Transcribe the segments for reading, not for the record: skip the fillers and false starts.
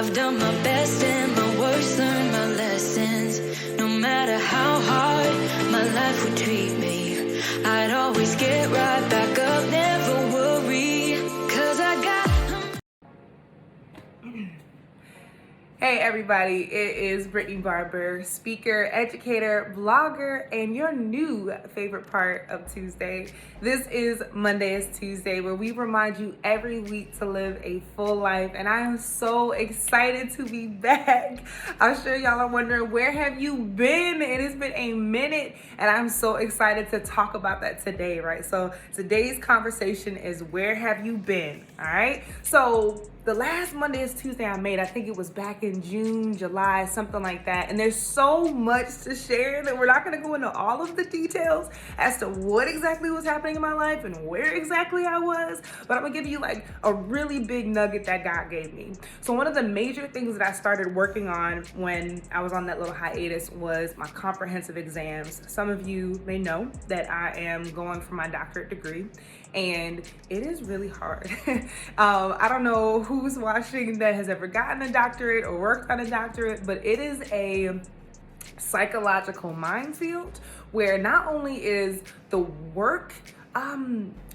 I've done my best and my worst, learned my lessons. No matter how hard my life would treat me, I'd always get right back up, never worry, 'cause I got... Hey everybody, it is Brittany Barber, speaker, educator, vlogger, and your new favorite part of Tuesday. This is Mondayest Tuesday, where we remind you every week to live a full life, and I am so excited to be back. I'm sure y'all are wondering, where have you been? It has been a minute, and I'm so excited to talk about that today, right? So today's conversation is, where have you been? All right, so the last Mondayest Tuesday I made, I think it was back in June, July, something like that. And there's so much to share that we're not gonna go into all of the details as to what exactly was happening in my life and where exactly I was. But I'm gonna give you like a really big nugget that God gave me. So one of the major things that I started working on when I was on that little hiatus was my comprehensive exams. Some of you may know that I am going for my doctorate degree, and it is really hard. I don't know who's watching that has ever gotten a doctorate or worked on a doctorate, but it is a psychological minefield where not only is the work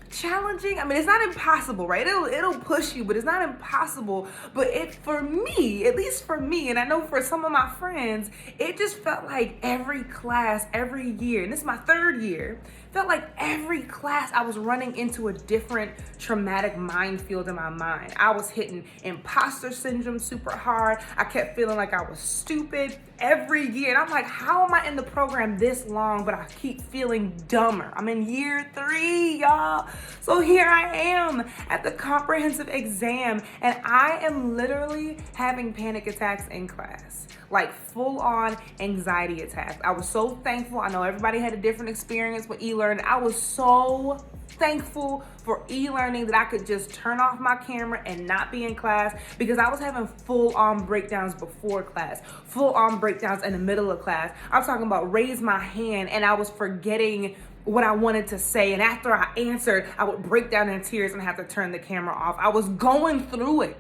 challenging, I mean, it's not impossible, right? It'll push you, but it's not impossible. But for me, at least for me, and I know for some of my friends, it just felt like every class, every year, and this is my third year, felt like every class I was running into a different traumatic minefield in my mind. I was hitting imposter syndrome super hard. I kept feeling like I was stupid every year. And I'm like, how am I in the program this long, but I keep feeling dumber? I'm in year 3, y'all. So here I am at the comprehensive exam, and I am literally having panic attacks in class. Like full-on anxiety attacks. I was so thankful. I know everybody had a different experience with e-learning. I was so thankful for e-learning that I could just turn off my camera and not be in class, because I was having full-on breakdowns before class, full-on breakdowns in the middle of class. I'm talking about raise my hand and I was forgetting what I wanted to say, and after I answered, I would break down in tears and have to turn the camera off. I was going through it.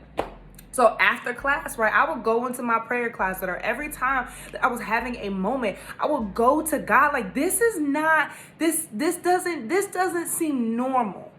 So after class, right, I would go into my prayer closet, or every time that I was having a moment, I would go to God like, this doesn't seem normal.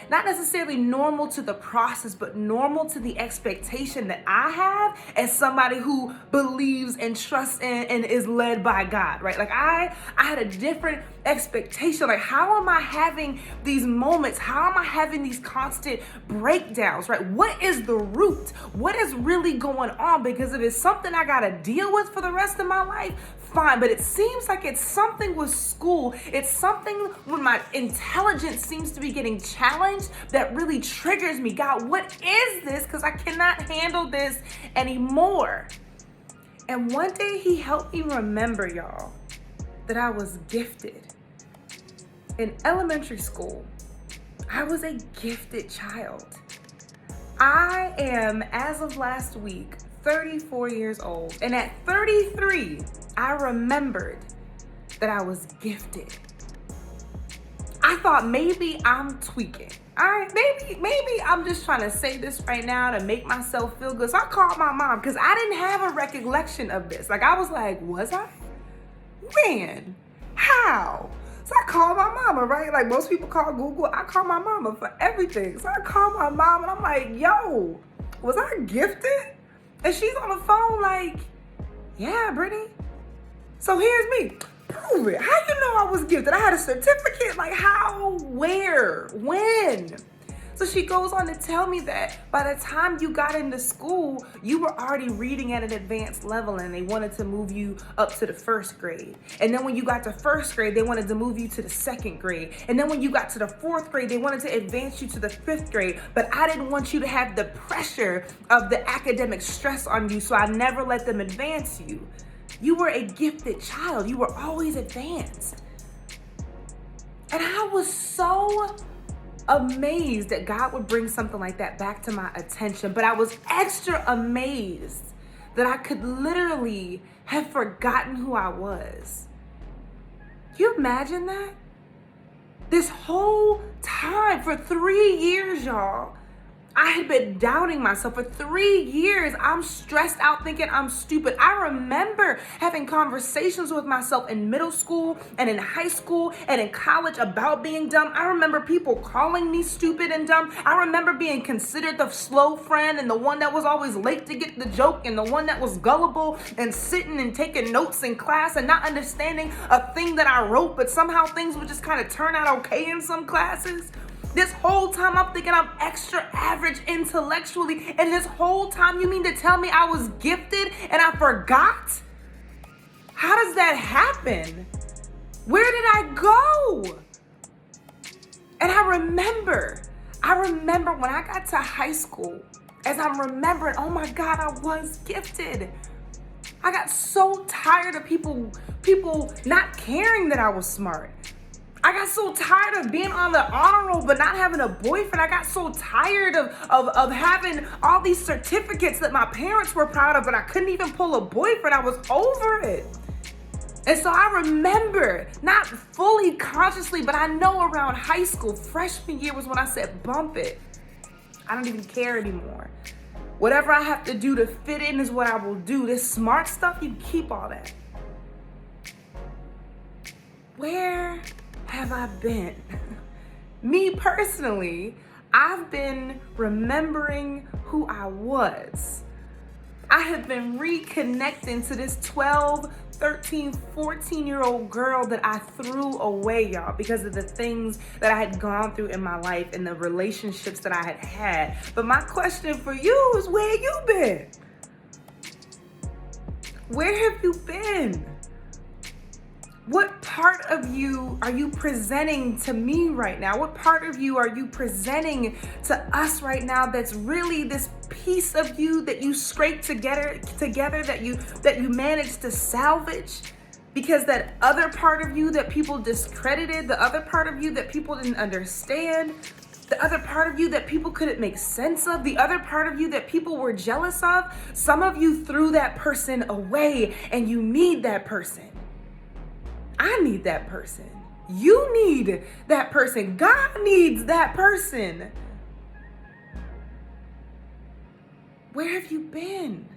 Not necessarily normal to the process, but normal to the expectation that I have as somebody who believes and trusts in and is led by God, right? Like I had a different expectation. Like, how am I having these moments? How am I having these constant breakdowns, right? What is the root? What is really going on? Because if it's something I got to deal with for the rest of my life, fine. But it seems like it's something with school. It's something when my intelligence seems to be getting challenged that really triggers me. God, what is this? Because I cannot handle this anymore. And one day he helped me remember, y'all, that I was gifted. In elementary school, I was a gifted child. I am, as of last week, 34 years old. And at 33, I remembered that I was gifted. I thought maybe I'm tweaking. All right, maybe I'm just trying to say this right now to make myself feel good. So I called my mom because I didn't have a recollection of this. Like, I was like, was I? When? How? So I called my mama, right? Like most people call Google, I call my mama for everything. So I called my mom and I'm like, yo, was I gifted? And she's on the phone like, yeah, Brittany. So here's me. Prove it. How you know I was gifted? I had a certificate. Like how, where, when? So she goes on to tell me that by the time you got into school, you were already reading at an advanced level and they wanted to move you up to the 1st grade. And then when you got to 1st grade, they wanted to move you to the 2nd grade. And then when you got to the 4th grade, they wanted to advance you to the 5th grade. But I didn't want you to have the pressure of the academic stress on you, so I never let them advance you. You were a gifted child. You were always advanced. And I was so amazed that God would bring something like that back to my attention, but I was extra amazed that I could literally have forgotten who I was. Can you imagine that? This whole time, for 3 years, y'all, I had been doubting myself for 3 years. I'm stressed out thinking I'm stupid. I remember having conversations with myself in middle school and in high school and in college about being dumb. I remember people calling me stupid and dumb. I remember being considered the slow friend and the one that was always late to get the joke and the one that was gullible and sitting and taking notes in class and not understanding a thing that I wrote, but somehow things would just kind of turn out okay in some classes. This whole time I'm thinking I'm extra average intellectually, and this whole time you mean to tell me I was gifted and I forgot? How does that happen? Where did I go? And I remember when I got to high school, as I'm remembering, oh my God, I was gifted. I got so tired of people not caring that I was smart. I got so tired of being on the honor roll but not having a boyfriend. I got so tired of having all these certificates that my parents were proud of, but I couldn't even pull a boyfriend. I was over it. And so I remember, not fully consciously, but I know around high school, freshman year was when I said, bump it. I don't even care anymore. Whatever I have to do to fit in is what I will do. This smart stuff, you keep all that. Where have I been? Me personally, I've been remembering who I was. I have been reconnecting to this 12, 13, 14-year-old girl that I threw away, y'all, because of the things that I had gone through in my life and the relationships that I had had. But my question for you is, where you been? Where have you been? What part of you are you presenting to me right now? What part of you are you presenting to us right now that's really this piece of you that you scraped together that you managed to salvage? Because that other part of you that people discredited, the other part of you that people didn't understand, the other part of you that people couldn't make sense of, the other part of you that people were jealous of, some of you threw that person away and you need that person. I need that person. You need that person. God needs that person. Where have you been?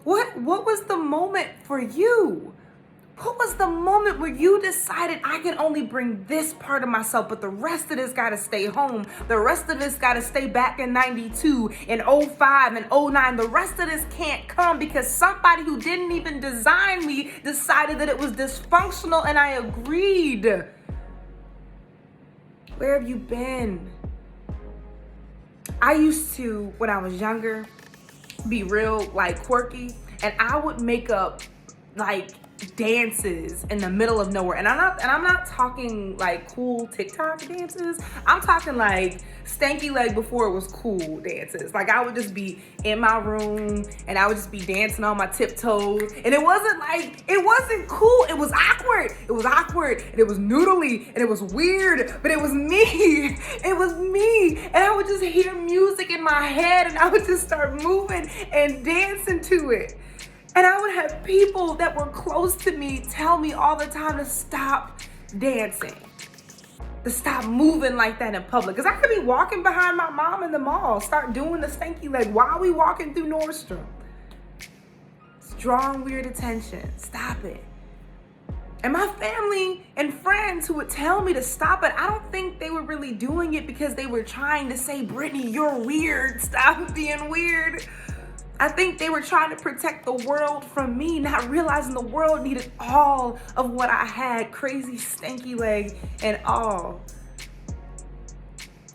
What was the moment for you? What was the moment where you decided I can only bring this part of myself, but the rest of this got to stay home. The rest of this got to stay back in 92, in 05, and 09. The rest of this can't come because somebody who didn't even design me decided that it was dysfunctional and I agreed. Where have you been? I used to, when I was younger, be real quirky, and I would make up dances in the middle of nowhere. And I'm not talking cool TikTok dances. I'm talking stanky leg before it was cool dances. I would just be in my room and I would just be dancing on my tiptoes. And it wasn't cool. It was awkward. It was awkward and it was noodly and it was weird, but it was me. It was me. And I would just hear music in my head and I would just start moving and dancing to it. And I would have people that were close to me tell me all the time to stop dancing, to stop moving like that in public. Because I could be walking behind my mom in the mall, start doing the stanky leg while we walking through Nordstrom. It's drawing weird attention. Stop it. And my family and friends who would tell me to stop it, I don't think they were really doing it because they were trying to say, Brittany, you're weird. Stop being weird. I think they were trying to protect the world from me, not realizing the world needed all of what I had, crazy stanky leg and all.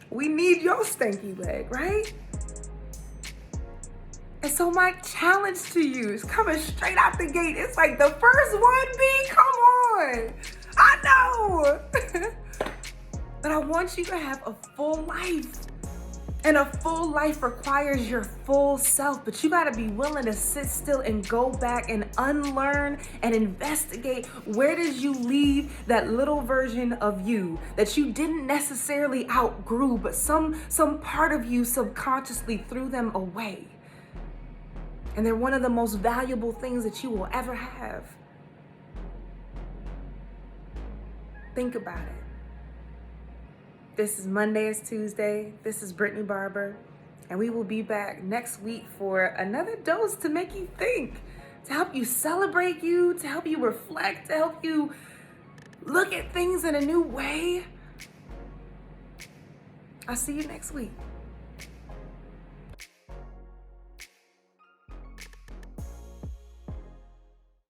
We need your stanky leg, right? And so my challenge to you is coming straight out the gate. It's like the first one, B, come on. I know. But I want you to have a full life. And a full life requires your full self, but you gotta be willing to sit still and go back and unlearn and investigate where did you leave that little version of you that you didn't necessarily outgrew, but some part of you subconsciously threw them away. And they're one of the most valuable things that you will ever have. Think about it. This is Mondayest Tuesday. This is Brittany Barber. And we will be back next week for another dose to make you think, to help you celebrate you, to help you reflect, to help you look at things in a new way. I'll see you next week.